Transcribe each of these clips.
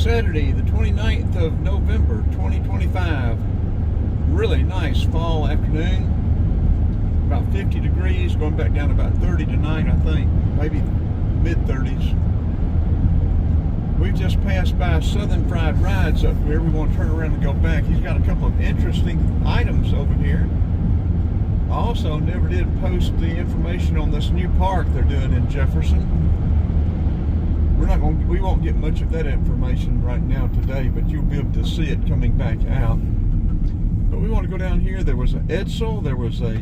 Saturday, the 29th of November, 2025. Really nice fall afternoon. About 50 degrees, going back down to about 30 tonight, I think. Maybe mid-30s. We've just passed by Southern Fried Rides up here. We want to turn around and go back. He's got a couple of interesting items over here. I also never did post the information on this new park they're doing in Jefferson. We won't get much of that information right now today, but you'll be able to see it coming back out. But we want to go down here. There was an Edsel, there was a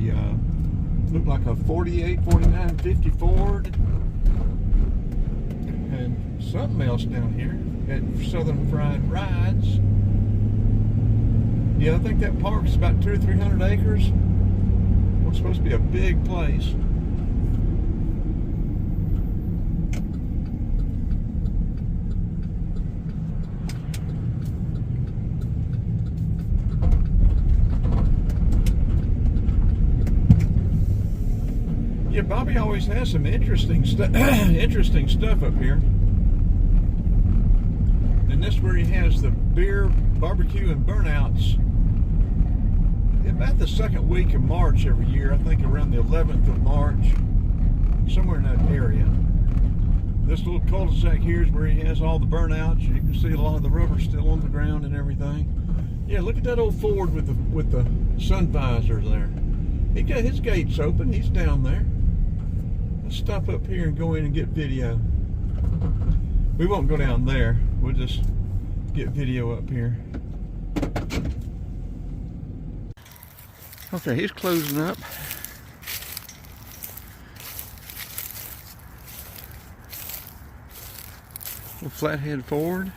looked like a 48, 49, 50 Ford, and something else down here at Southern Fried Rides. Yeah, I think that park's about 200 or 300 acres. It's supposed to be a big place. Yeah, Bobby always has some interesting stuff up here. And this is where he has the beer, barbecue, and burnouts. About the second week of March every year, I think around the 11th of March, somewhere in that area. This little cul-de-sac here is where he has all the burnouts. You can see a lot of the rubber still on the ground and everything. Yeah, look at that old Ford with the sun visors there. He got his gates open. He's down there. Let's stop up here and go in and get video. We won't go down there. We'll just get video up here. Okay, he's closing up. Little flathead Ford.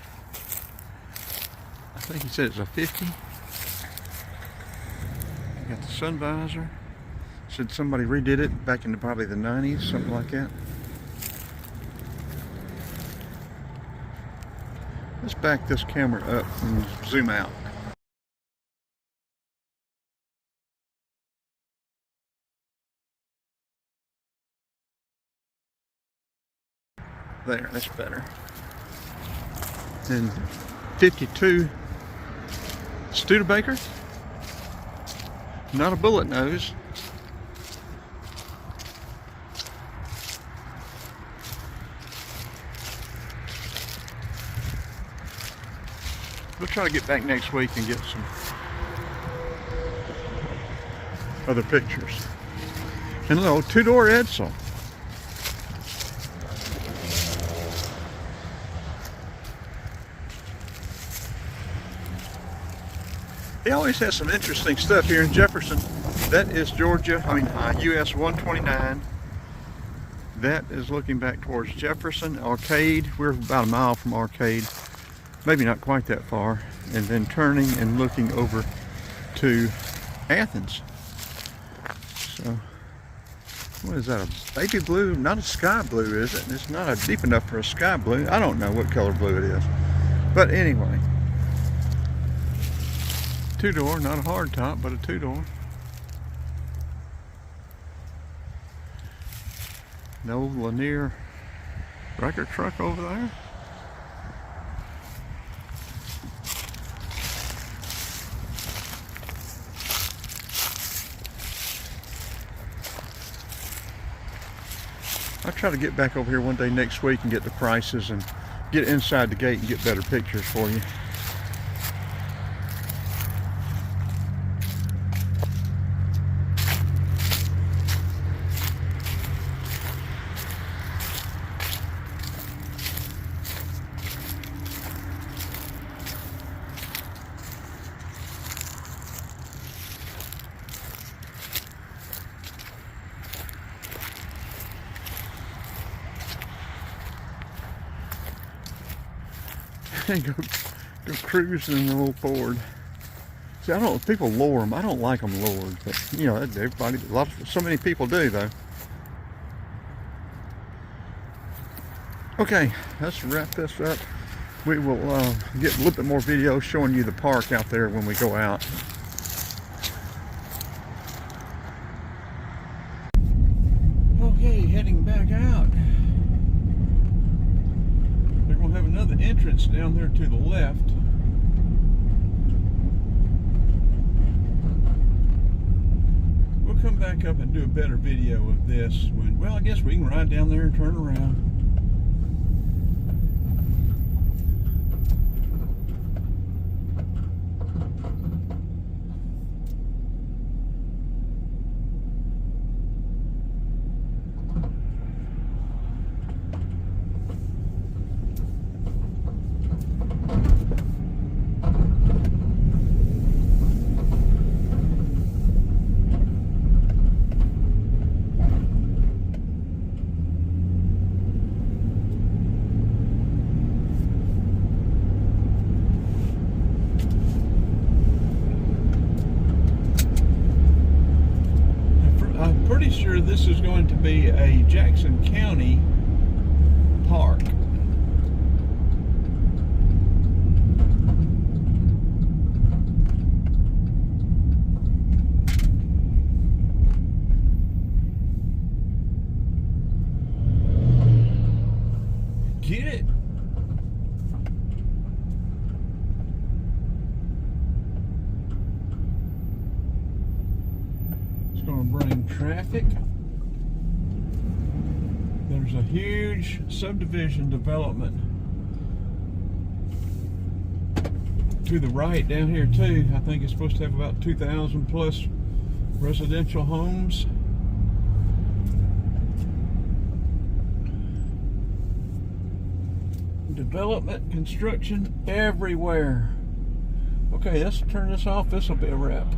I think he said it's a 50. Got the sun visor. Said somebody redid it back in probably the 90s, something like that. Let's back this camera up and zoom out. There, that's better. And 52 Studebaker. Not a bullet nose. We'll try to get back next week and get some other pictures. And a little two-door Edsel. He always has some interesting stuff here in Jefferson. That is Georgia, US 129. That is looking back towards Jefferson, Arcade. We're about a mile from Arcade. Maybe not quite that far. And then turning and looking over to Athens. So, what is that, a baby blue? Not a sky blue, is it? It's not deep enough for a sky blue. I don't know what color blue it is. But anyway. Two-door, not a hard top, but a two-door. No Lanier record truck over there. I'll try to get back over here one day next week and get the prices and get inside the gate and get better pictures for you. go cruising in the old Ford. See, people lower them. I don't like them lowered, but you know, everybody, so many people do though. Okay, let's wrap this up. We will get a little bit more video showing you the park out there when we go out. Okay, heading back out. We're going to have another entrance entrance down there to the left. We'll come back up and do a better video of this when, well, I guess we can ride down there and turn around. Pretty sure this is going to be a Jackson County park. Get it? Going to bring traffic. There's a huge subdivision development to the right down here too. I think it's supposed to have about 2,000 plus residential homes. Development, construction everywhere. Okay, let's turn this off. This will be a wrap.